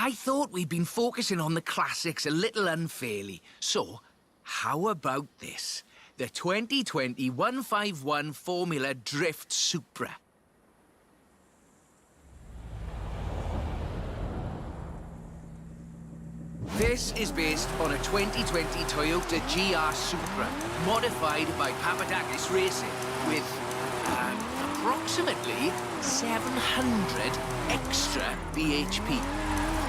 I thought we'd been focusing on the classics a little unfairly. So, how about this? The 2020 151 Formula Drift Supra. This is based on a 2020 Toyota GR Supra, modified by Papadakis Racing, with approximately 700 extra bhp.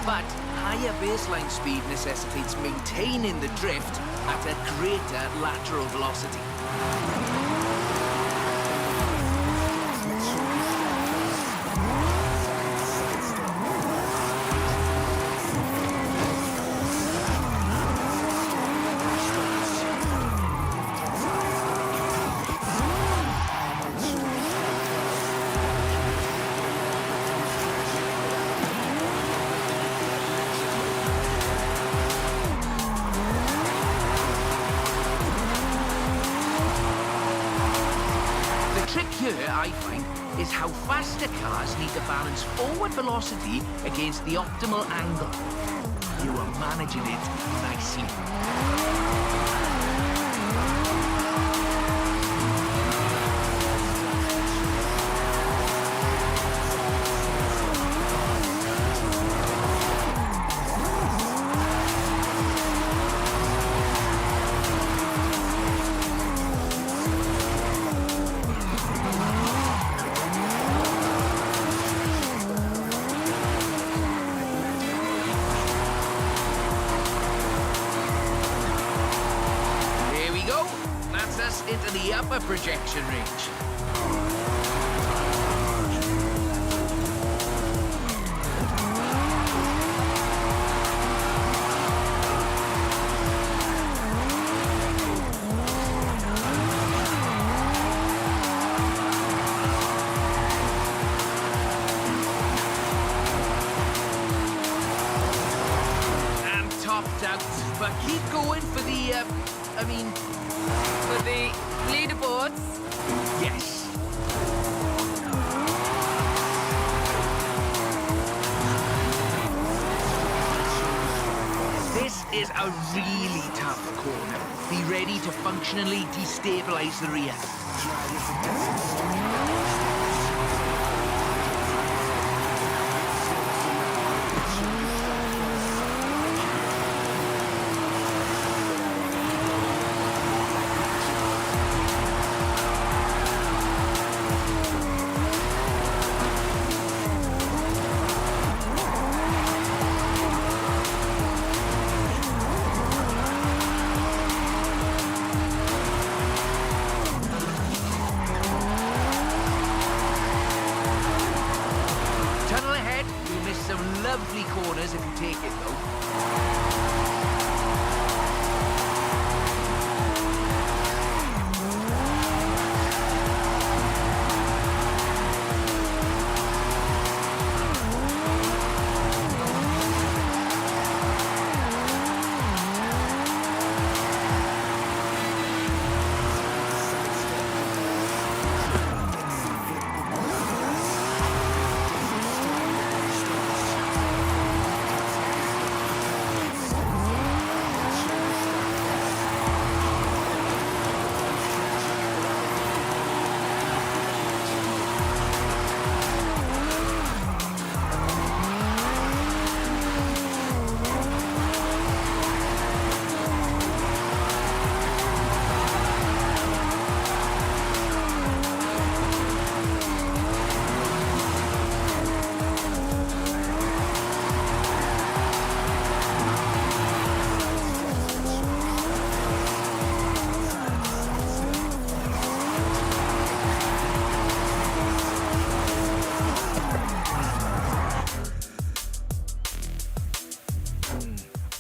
But higher baseline speed necessitates maintaining the drift at a greater lateral velocity. Here, I find, is how faster cars need to balance forward velocity against the optimal angle. You are managing it nicely. Into the upper projection range. I'm topped out, but keep going for the, For the leaderboards? Yes. This is a really tough corner. Be ready to functionally destabilize the rear. Lovely corners if you take it, though.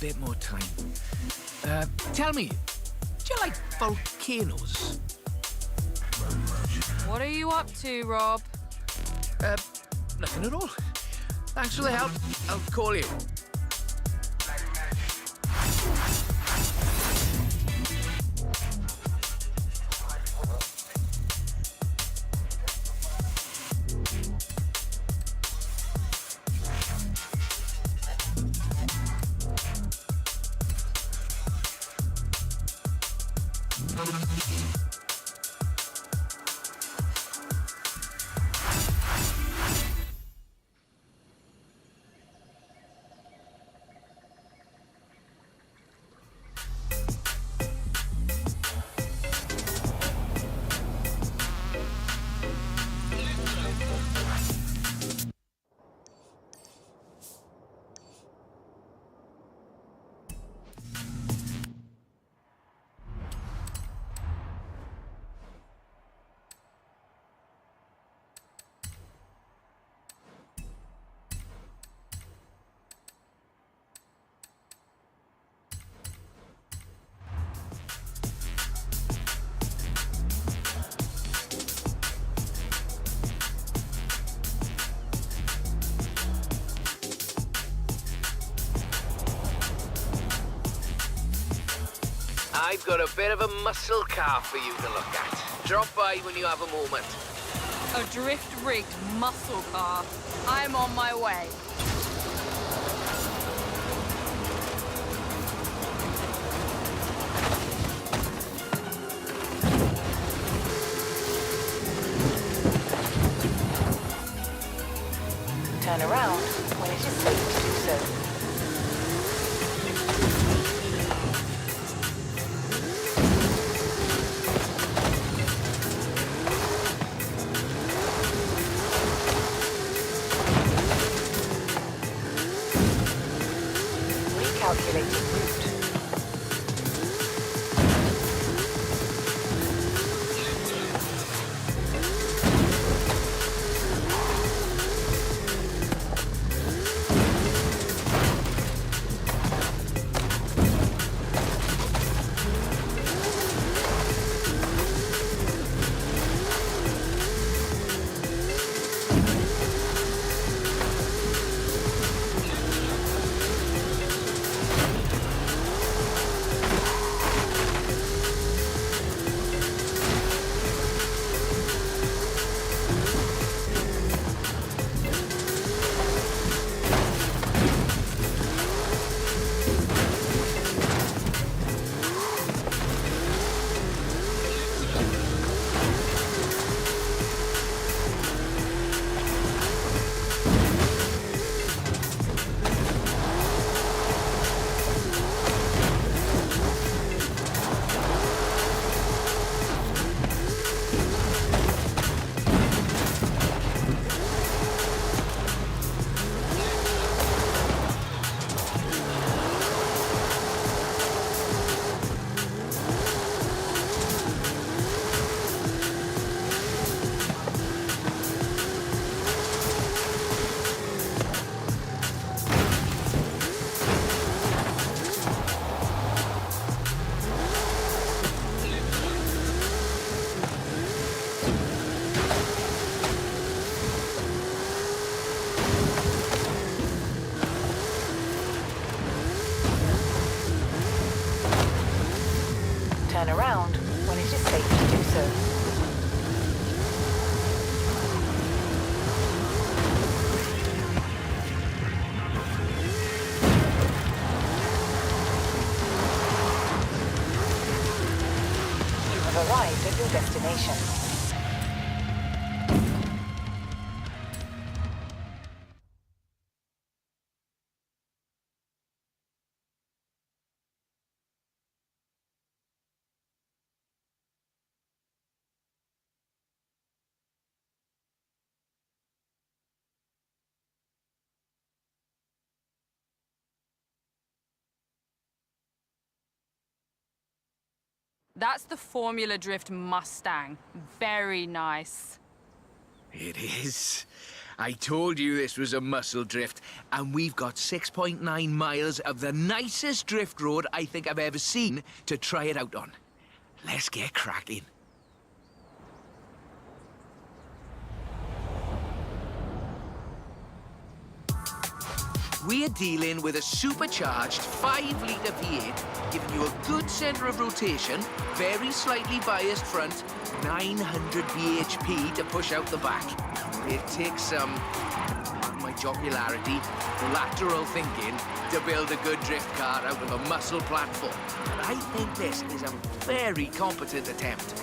Bit more time. Tell me, do you like volcanoes? What are you up to, Rob? Nothing at all. Thanks for the help. I'll call you. I've got a bit of a muscle car for you to look at. Drop by when you have a moment. A drift-rigged muscle car. I'm on my way. Turn around when it is safe to do so. Recalculating route. Turn around when it is safe to do so. You have arrived at your destination. That's the Formula Drift Mustang. Very nice. It is. I told you this was a muscle drift, and we've got 6.9 miles of the nicest drift road I think I've ever seen to try it out on. Let's get cracking. We're dealing with a supercharged 5-litre V8, giving you a good centre of rotation, very slightly biased front, 900 bhp to push out the back. It takes some, pardon my jocularity, lateral thinking to build a good drift car out of a muscle platform. But I think this is a very competent attempt.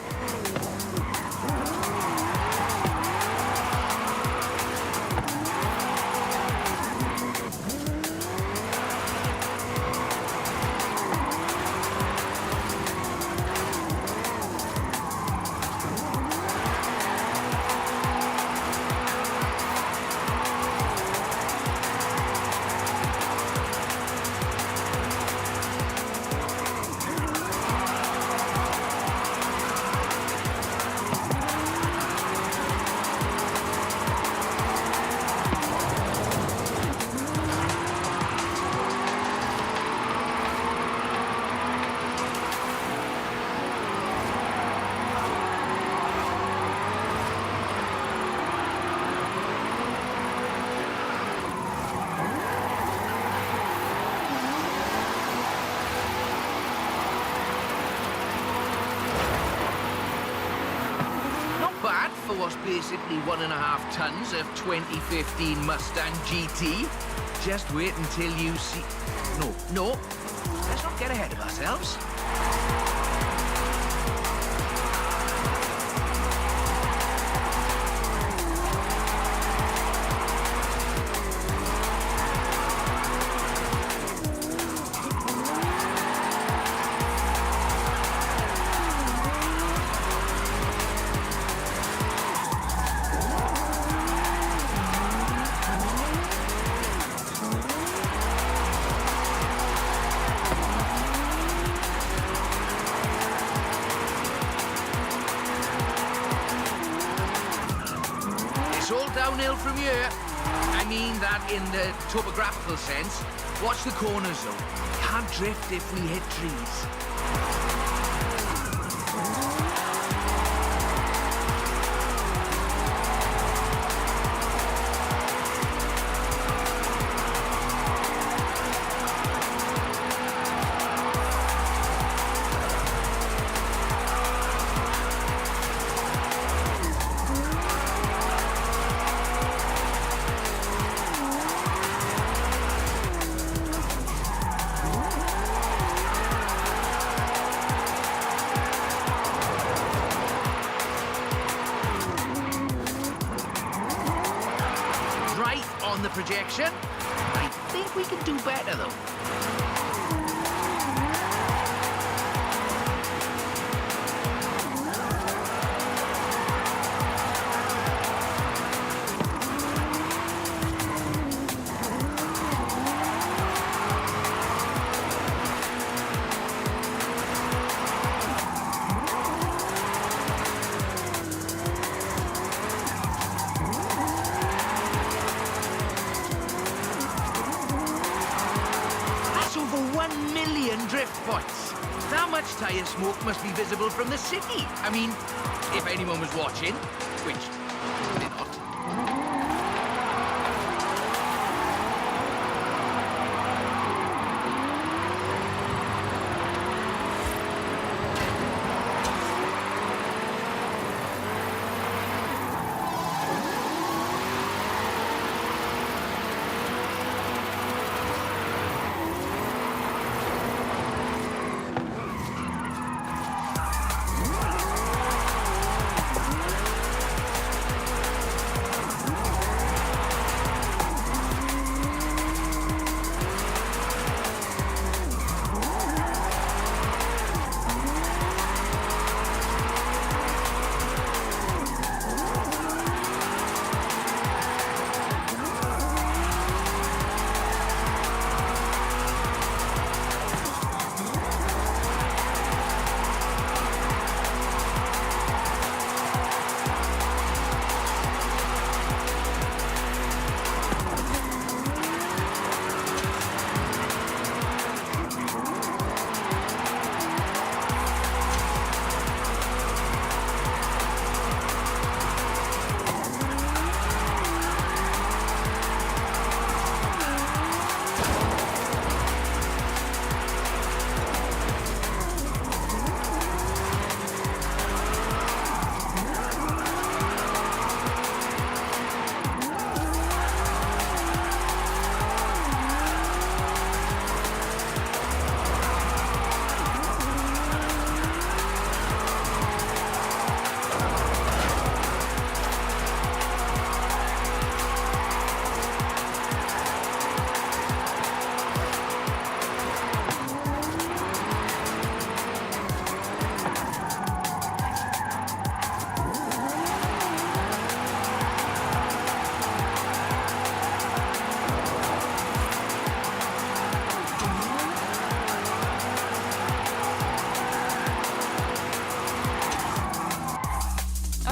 that for what's basically 1.5 tons of 2015 Mustang GT. Just wait until you see... No. Let's not get ahead of ourselves. It's all downhill from here. I mean that in the topographical sense. Watch the corners, though. Can't drift if we hit trees. On the projection. I think we can do better, though. Over 1 million drift points. That much tyre smoke must be visible from the city. I mean, if anyone was watching, which they're not.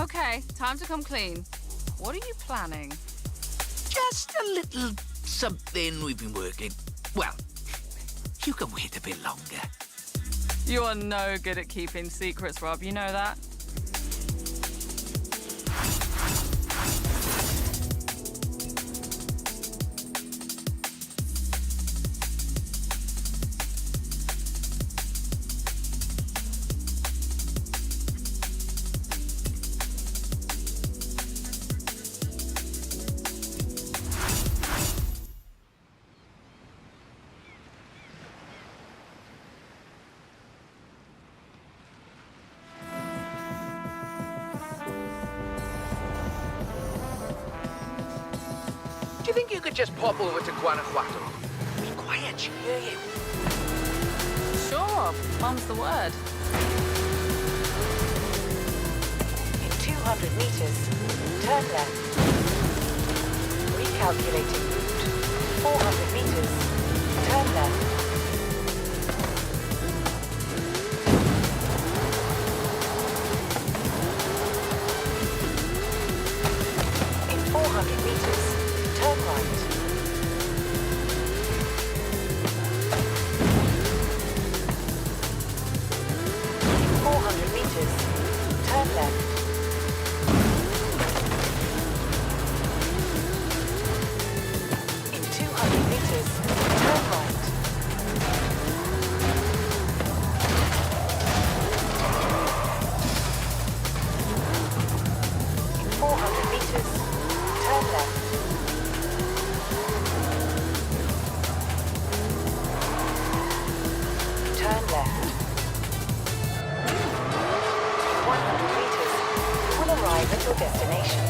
Okay, time to come clean. What are you planning? Just a little something we've been working. Well, you can wait a bit longer. You are no good at keeping secrets, Rob. You know that? you think you could just pop over to Guanajuato? Be quiet, she'll hear you. Sure, mum's the word. In 200 meters, turn left. Recalculating route. 400 meters, turn left. In 400 meters, turn right. In 400 meters, turn left. In 200 meters, turn right. In 400 meters, turn left. Turn left. In 100 meters, you will arrive at your destination.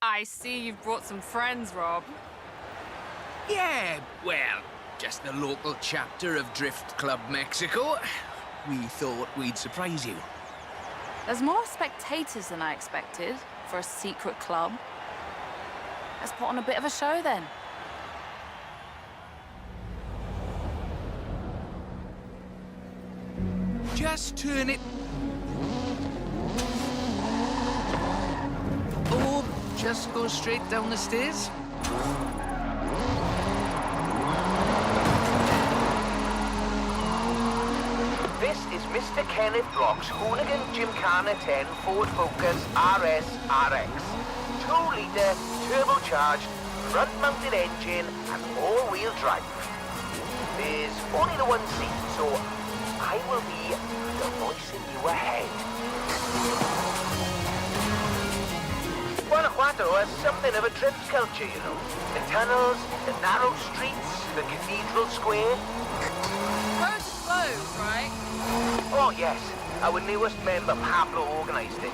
I see you've brought some friends, Rob. Yeah, well, just the local chapter of Drift Club Mexico. We thought we'd surprise you. There's more spectators than I expected for a secret club. Let's put on a bit of a show then. Just turn it. Oh, just go straight down the stairs. This is Mr. Kenneth Block's Hooligan Gymkhana 10 Ford Focus RS RX. 2-litre, turbocharged, front-mounted engine and all-wheel drive. There's only the one seat, so I will be the voice in your head. Guanajuato has something of a drift culture, you know. The tunnels, the narrow streets, the cathedral square. Roads are closed, right? Oh, yes. Our newest member, Pablo, organised it.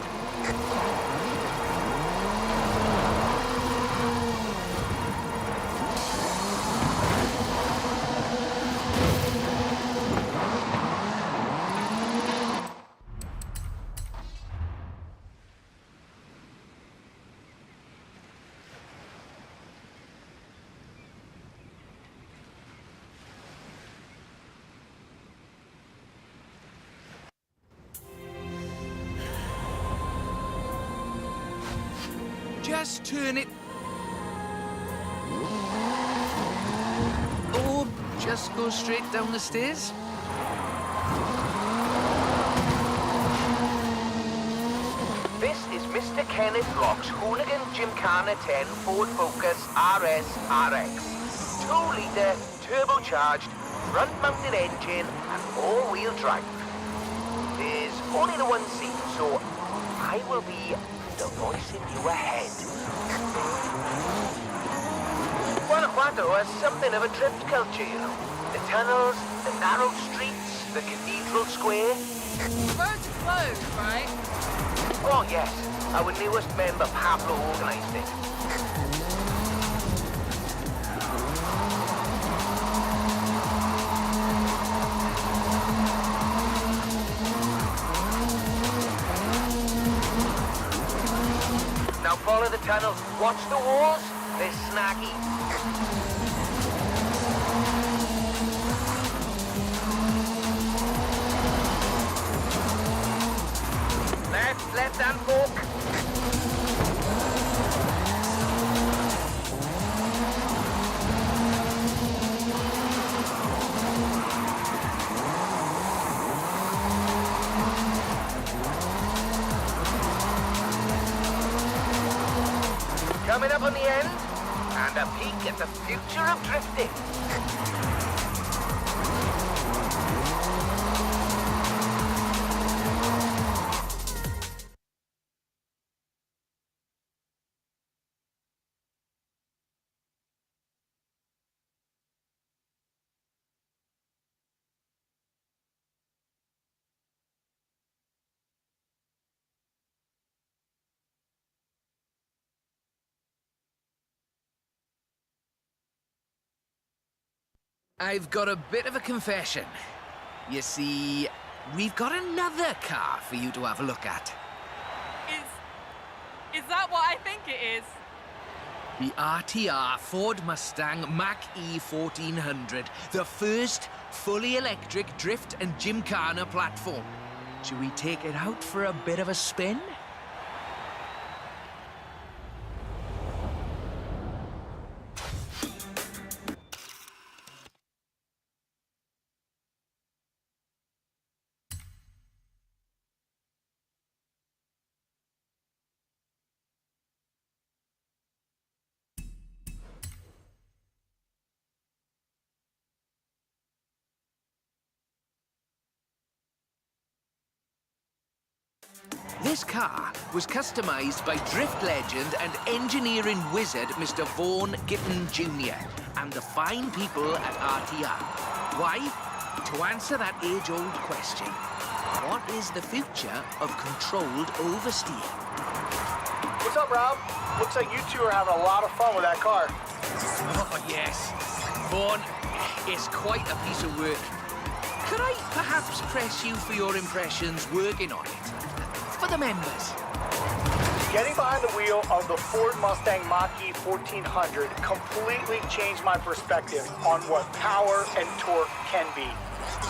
Just turn it. Oh, just go straight down the stairs. This is Mr. Kenneth Block's Hooligan Gymkhana 10 Ford Focus RS RX. 2-litre, turbocharged, front-mounted engine and all-wheel drive. There's only the one seat, so I will be the voice in your head. Guanajuato has something of a drift culture, you know. The tunnels, the narrow streets, the cathedral square. Roads are closed, right? Oh, yes. Our newest member, Pablo, organised it. Now follow the tunnel. Watch the walls. They're snaggy. Left-hand fork. Coming up on the end, and a peek at the future of drifting. I've got a bit of a confession. You see, we've got another car for you to have a look at. Is that what I think it is? The RTR Ford Mustang Mach-E 1400, the first fully electric drift and gymkhana platform. Should we take it out for a bit of a spin? This car was customized by drift legend and engineering wizard Mr. Vaughan Gitton Jr. and the fine people at RTR. Why? To answer that age-old question. What is the future of controlled oversteer? What's up, Rob? Looks like you two are having a lot of fun with that car. Oh, yes. Vaughan, it's quite a piece of work. Could I perhaps press you for your impressions working on it? For the members. Getting behind the wheel of the Ford Mustang Mach-E 1400 completely changed my perspective on what power and torque can be.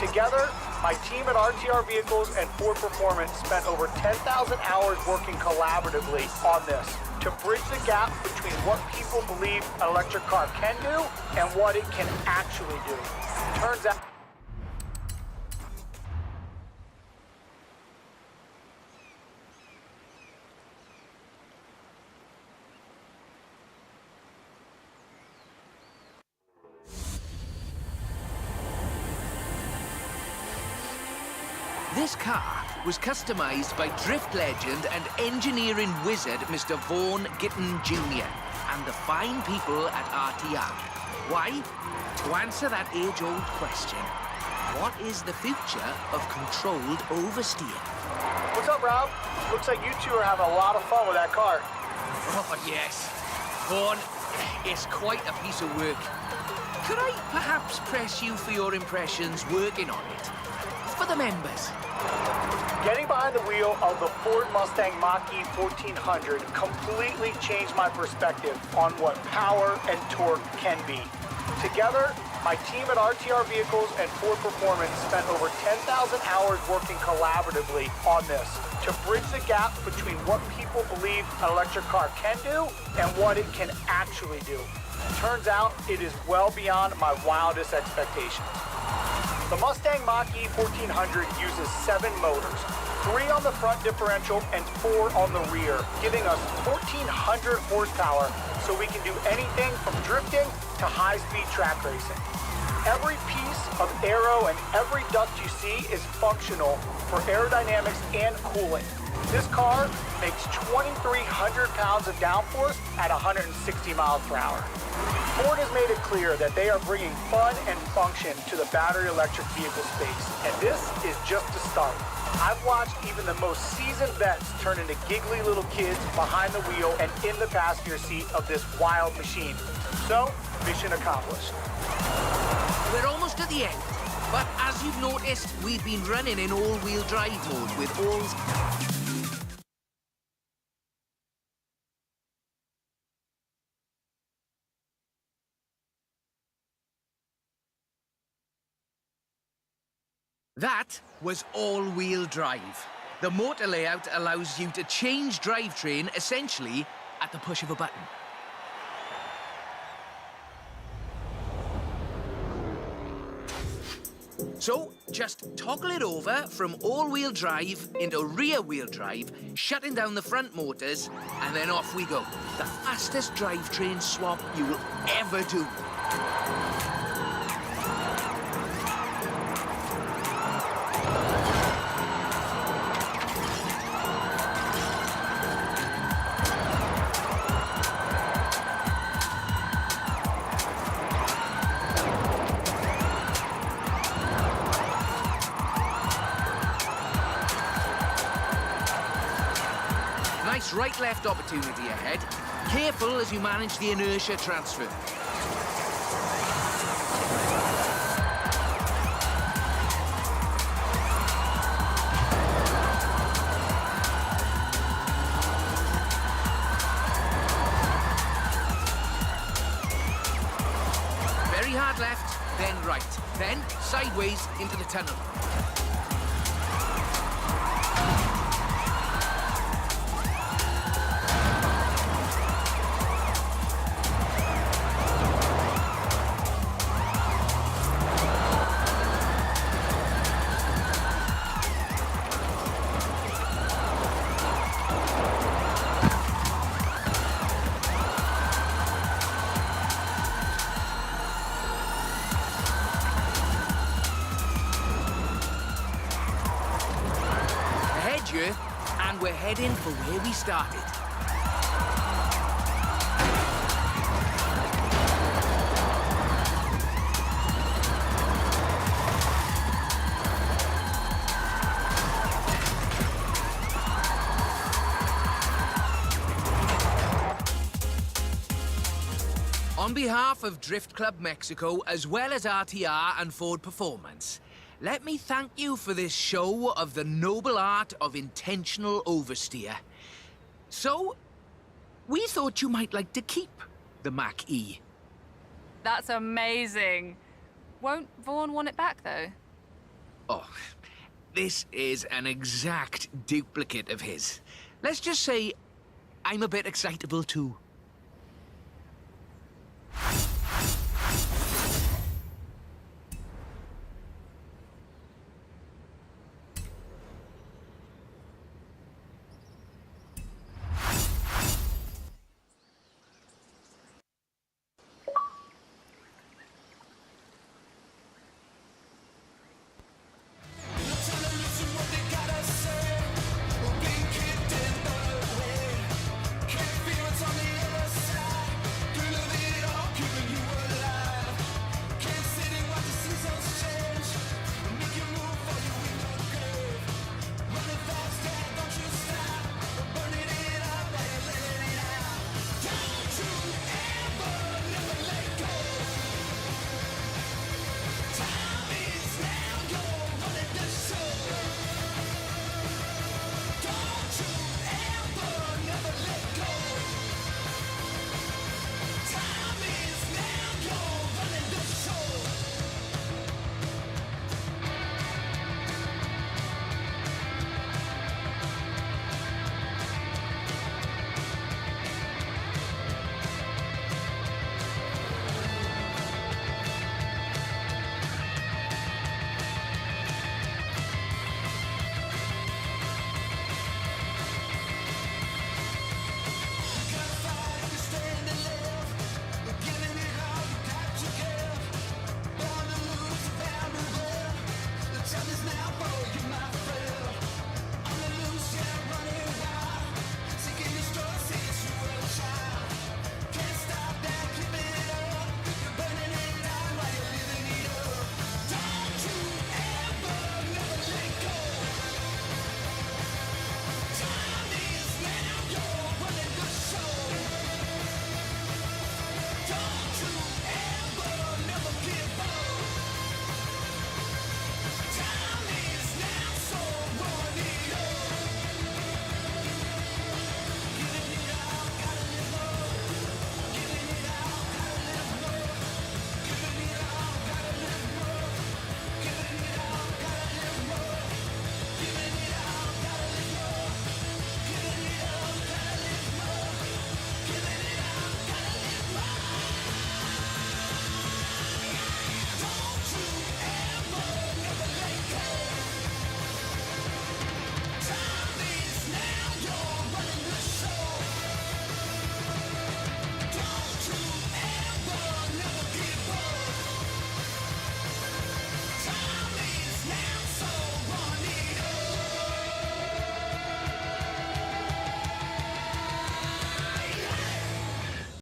Together, my team at RTR Vehicles and Ford Performance spent over 10,000 hours working collaboratively on this to bridge the gap between what people believe an electric car can do and what it can actually do. Turns out This car was customized by drift legend and engineering wizard Mr. Vaughan Gitton Jr. and the fine people at RTR. Why? To answer that age-old question. What is the future of controlled oversteer? What's up, Rob? Looks like you two are having a lot of fun with that car. Oh, yes. Vaughan, it's quite a piece of work. Could I perhaps press you for your impressions working on it? For the members. Getting behind the wheel of the Ford Mustang Mach-E 1400 completely changed my perspective on what power and torque can be. Together, my team at RTR Vehicles and Ford Performance spent over 10,000 hours working collaboratively on this to bridge the gap between what people believe an electric car can do and what it can actually do. Turns out it is well beyond my wildest expectations. The Mustang Mach-E 1400 uses 7 motors, 3 on the front differential and 4 on the rear, giving us 1,400 horsepower so we can do anything from drifting to high-speed track racing. Every piece of aero and every duct you see is functional for aerodynamics and cooling. This car makes 2,300 pounds of downforce at 160 miles per hour. Ford has made it clear that they are bringing fun and function to the battery electric vehicle space, and this is just the start. I've watched even the most seasoned vets turn into giggly little kids behind the wheel and in the passenger seat of this wild machine. So, mission accomplished. We're almost at the end, but as you've noticed, we've been running in all-wheel drive mode with all... That was all-wheel drive. The motor layout allows you to change drivetrain essentially at the push of a button. So, just toggle it over from all-wheel drive into rear-wheel drive, shutting down the front motors, and then off we go. The fastest drivetrain swap you will ever do. Nice right-left opportunity ahead. Careful as you manage the inertia transfer. Very hard left, then right, then sideways into the tunnel. And we're heading for where we started. On behalf of Drift Club Mexico, as well as RTR and Ford Performance, let me thank you for this show of the noble art of intentional oversteer. So, we thought you might like to keep the Mach-E. That's amazing. Won't Vaughn want it back, though? Oh, this is an exact duplicate of his. Let's just say I'm a bit excitable, too.